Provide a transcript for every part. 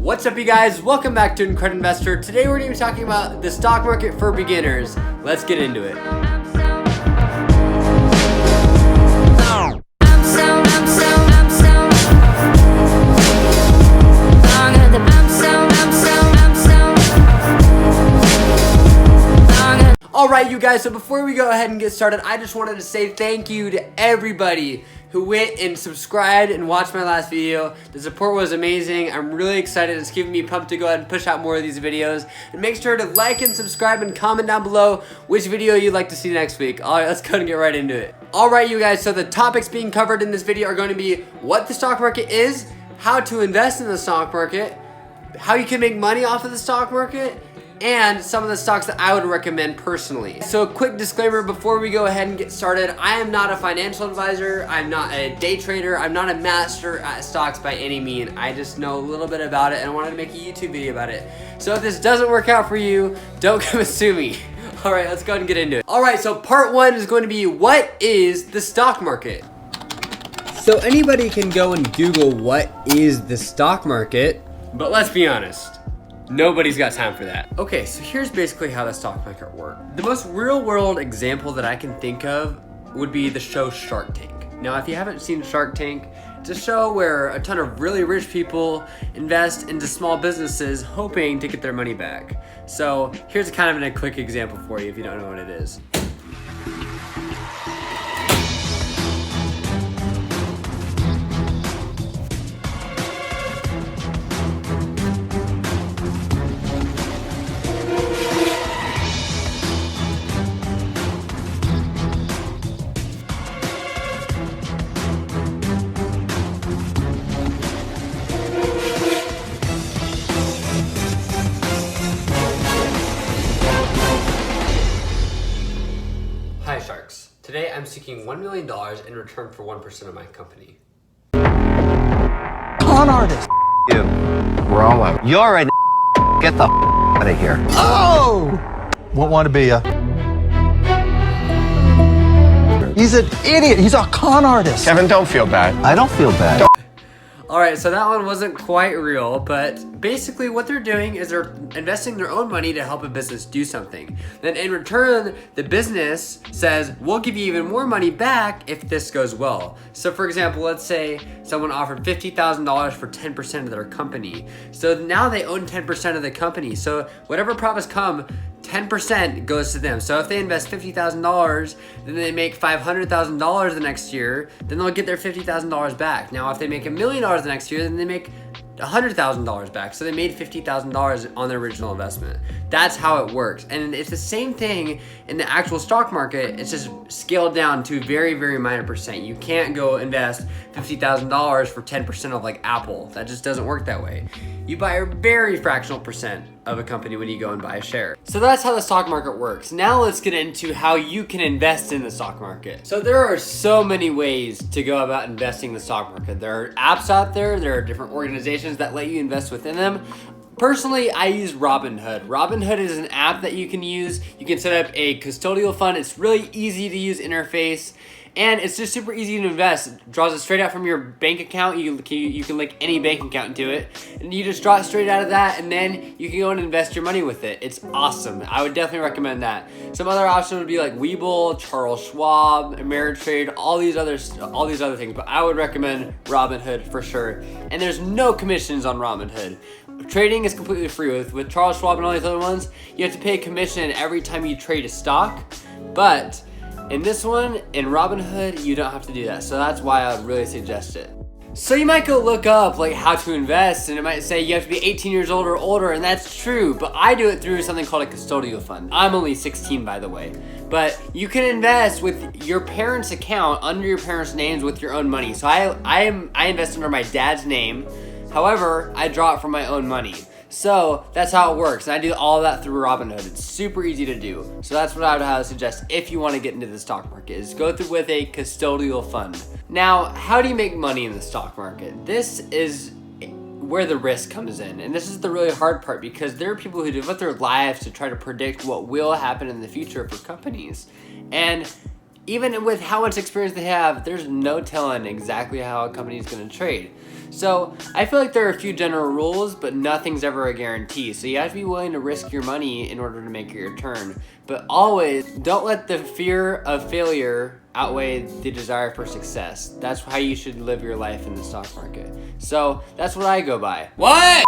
What's up, you guys? Welcome back to Incredible Investor. Today we're going to be talking about the stock market for beginners. Let's get into it. Alright, you guys, so before we go ahead and get started, I just wanted to say thank you to everybody who went and subscribed and watched my last video. The support was amazing. I'm really excited. It's giving me pumped to go ahead and push out more of these videos. And make sure to like and subscribe and comment down below which video you'd like to see next week. Alright, let's go ahead and get right into it. Alright, you guys, so the topics being covered in this video are going to be what the stock market is, how to invest in the stock market, how you can make money off of the stock market, and some of the stocks that I would recommend personally. So a quick disclaimer before we go ahead and get started. I am not a financial advisor. I'm not a day trader. I'm not a master at stocks by any means. I just know a little bit about it and I wanted to make a YouTube video about it. So if this doesn't work out for you, don't come and sue me. All right, let's go ahead and get into it. All right, so part one is going to be what is the stock market? So anybody can go and Google what is the stock market, but let's be honest. Nobody's got time for that. Okay, so here's basically how the stock market works. The most real world example that I can think of would be the show Shark Tank. Now, if you haven't seen Shark Tank, it's a show where a ton of really rich people invest into small businesses hoping to get their money back. So here's kind of a quick example for you if you don't know what it is. Hi Sharks. Today I'm seeking $1 million in return for 1% of my company. Con artist. You. We're all out. You're an get the out of here. Oh! Won't want to be a... He's an idiot. He's a con artist. Kevin, don't feel bad. I don't feel bad. Alright, so that one wasn't quite real, but basically what they're doing is they're investing their own money to help a business do something. Then in return, the business says, we'll give you even more money back if this goes well. So for example, let's say someone offered $50,000 for 10% of their company. So now they own 10% of the company. So whatever profits come, 10% goes to them. So if they invest $50,000, then they make $500,000 the next year, then they'll get their $50,000 back. Now, if they make $1 million the next year, then they make $100,000 back. So they made $50,000 on their original investment. That's how it works. And it's the same thing in the actual stock market. It's just scaled down to very, very minor percent. You can't go invest $50,000 for 10% of like Apple. That just doesn't work that way. You buy a very fractional percent of a company when you go and buy a share. So that's how the stock market works. Now let's get into how you can invest in the stock market. So there are so many ways to go about investing in the stock market. There are apps out there. There are different organizations that let you invest within them. Personally, I use Robinhood. Robinhood is an app that you can use. You can set up a custodial fund. It's really easy to use interface. And it's just super easy to invest. It draws it straight out from your bank account. You can link any bank account into it. And you just draw it straight out of that, and then you can go and invest your money with it. It's awesome. I would definitely recommend that. Some other options would be like Webull, Charles Schwab, Ameritrade, all these other things. But I would recommend Robinhood for sure. And there's no commissions on Robinhood. Trading is completely free. With Charles Schwab and all these other ones, you have to pay a commission every time you trade a stock. But in this one, in Robinhood, you don't have to do that. So that's why I would really suggest it. So you might go look up like how to invest, and it might say you have to be 18 years old or older, and that's true, but I do it through something called a custodial fund. I'm only 16, by the way. But you can invest with your parents' account under your parents' names with your own money. So I invest under my dad's name. However, I draw it from my own money. So that's how it works. And I do all of that through Robinhood. It's super easy to do. So that's what I would highly suggest if you want to get into the stock market, is go through with a custodial fund. Now, how do you make money in the stock market? This is where the risk comes in. And this is the really hard part, because there are people who devote their lives to try to predict what will happen in the future for companies. And even with how much experience they have, there's no telling exactly how a company is going to trade. So I feel like there are a few general rules, but nothing's ever a guarantee. So you have to be willing to risk your money in order to make your return. But always don't let the fear of failure outweigh the desire for success. That's how you should live your life in the stock market. So that's what I go by. What?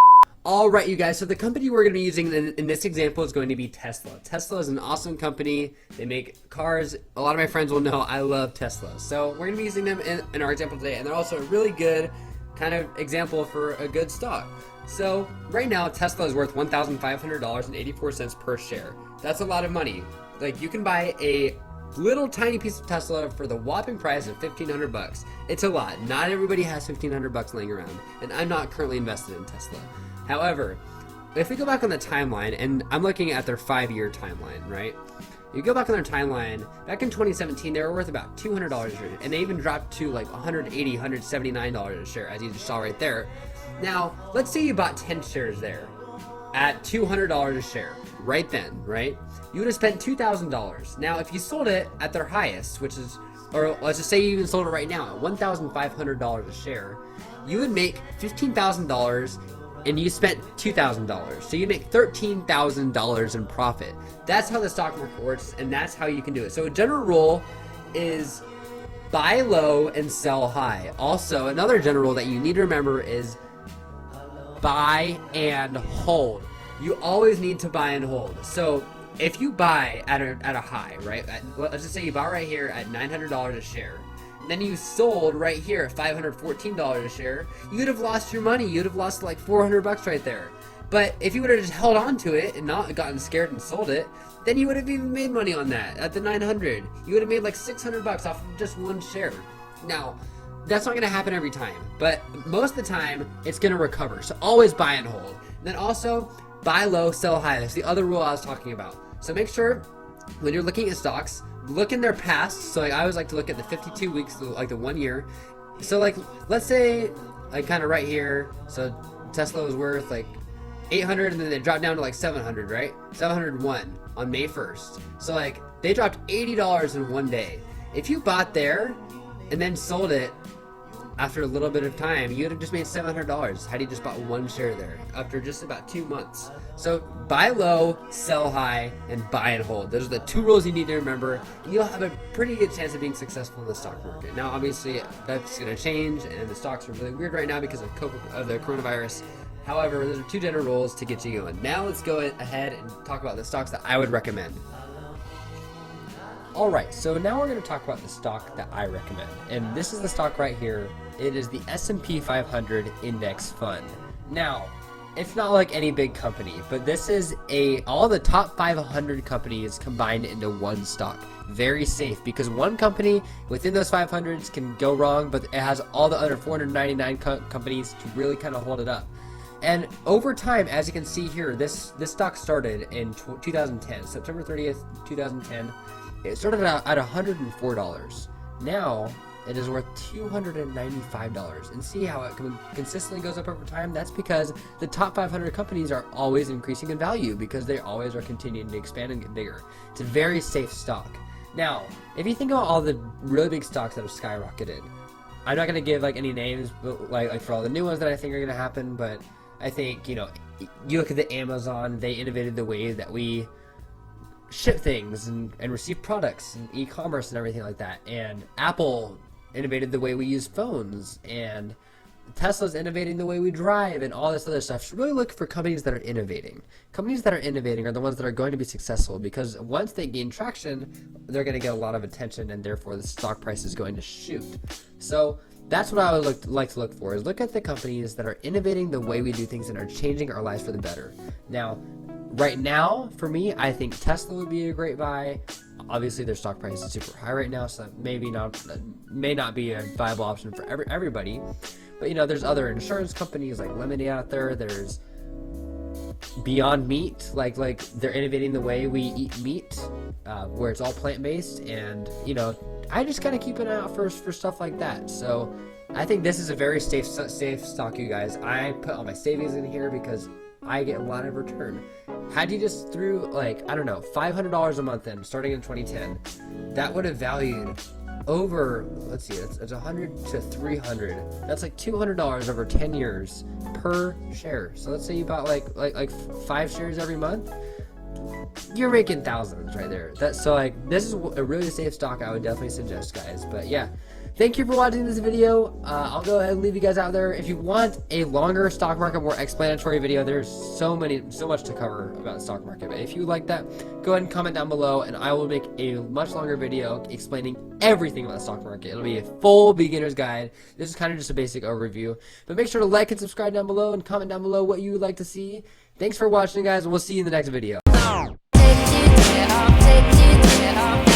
All right, you guys, so the company we're going to be using in this example is going to be Tesla. Tesla is an awesome company. They make cars. A lot of my friends will know I love Tesla. So we're going to be using them in our example today, and they're also a really good kind of example for a good stock. So right now, Tesla is worth $1,500.84 per share. That's a lot of money. Like, you can buy a little tiny piece of Tesla for the whopping price of $1,500. It's a lot. Not everybody has $1,500 laying around, and I'm not currently invested in Tesla. However, if we go back on the timeline, and I'm looking at their 5-year timeline, right? You go back on their timeline, back in 2017, they were worth about $200 a share, and they even dropped to like $180, $179 a share, as you just saw right there. Now, let's say you bought 10 shares there at $200 a share, right then, right? You would have spent $2,000. Now, if you sold it at their highest, which is, or let's just say you even sold it right now at $1,500 a share, you would make $15,000 and you spent $2,000. So you make $13,000 in profit. That's how the stock market works, and that's how you can do it. So a general rule is buy low and sell high. Also, another general rule that you need to remember is buy and hold. You always need to buy and hold. So if you buy at a high, right? Let's just say you bought right here at $900 a share. Then you sold right here at $514 a share, you'd have lost your money. You'd have lost like $400 right there. But if you would have just held on to it and not gotten scared and sold it, then you would have even made money on that at the 900. You would have made like $600 off of just one share. Now, that's not going to happen every time, but most of the time it's going to recover. So always buy and hold. And then also buy low, sell high. That's the other rule I was talking about. So make sure when you're looking at stocks, look in their past. So like, I always like to look at the 52 weeks, like the 1 year. So like, let's say like kind of right here. So Tesla was worth like 800 and then they dropped down to like 700, right? 701 on May 1st. So like they dropped $80 in one day. If you bought there and then sold it after a little bit of time, you would have just made $700 had you just bought one share there after just about 2 months. So buy low, sell high, and buy and hold. Those are the 2 rules you need to remember, and you'll have a pretty good chance of being successful in the stock market. Now, obviously, that's going to change, and the stocks are really weird right now because of the coronavirus. However, those are 2 general rules to get you going. Now let's go ahead and talk about the stocks that I would recommend. Alright, so now we're going to talk about the stock that I recommend. And this is the stock right here. It is the S&P 500 Index Fund. Now, it's not like any big company, but this is all the top 500 companies combined into one stock. Very safe, because one company within those 500s can go wrong, but it has all the other 499 companies to really kind of hold it up. And over time, as you can see here, this stock started in 2010, September 30th, 2010. It started out at $104. Now it is worth $295. And see how it consistently goes up over time? That's because the top 500 companies are always increasing in value because they always are continuing to expand and get bigger. It's a very safe stock. Now, if you think about all the really big stocks that have skyrocketed, I'm not going to give like any names, but like for all the new ones that I think are going to happen, but I think, you look at the Amazon, they innovated the way that we ship things and receive products and e-commerce and everything like that. And Apple innovated the way we use phones, and Tesla's innovating the way we drive, and all this other stuff. So really look for companies that are innovating. Companies that are innovating are the ones that are going to be successful, because once they gain traction, they're going to get a lot of attention, and therefore the stock price is going to shoot. So that's what I would like to look for, is look at the companies that are innovating the way we do things and are changing our lives for the better. Now, right now, for me, I think Tesla would be a great buy. Obviously, their stock price is super high right now, so that may not be a viable option for everybody. But there's other insurance companies like Lemonade out there. There's Beyond Meat, like they're innovating the way we eat meat, where it's all plant-based. And I just gotta keep an eye out for stuff like that. So I think this is a very safe stock, you guys. I put all my savings in here because I get a lot of return. Had you just threw like, I don't know, $500 a month in starting in 2010, that would have valued over, let's see, it's 100 to 300. That's like $200 over 10 years per share. So let's say you bought like 5 shares every month. You're making thousands right there. So like, this is a really safe stock. I would definitely suggest, guys. But yeah, thank you for watching this video. I'll go ahead and leave you guys out there. If you want a longer stock market, more explanatory video, there's so much to cover about the stock market. But if you like that, go ahead and comment down below, and I will make a much longer video explaining everything about the stock market. It'll be a full beginner's guide. This is kind of just a basic overview. But make sure to like and subscribe down below, and comment down below what you would like to see. Thanks for watching, guys, and we'll see you in the next video. Take you there, I'll take you there.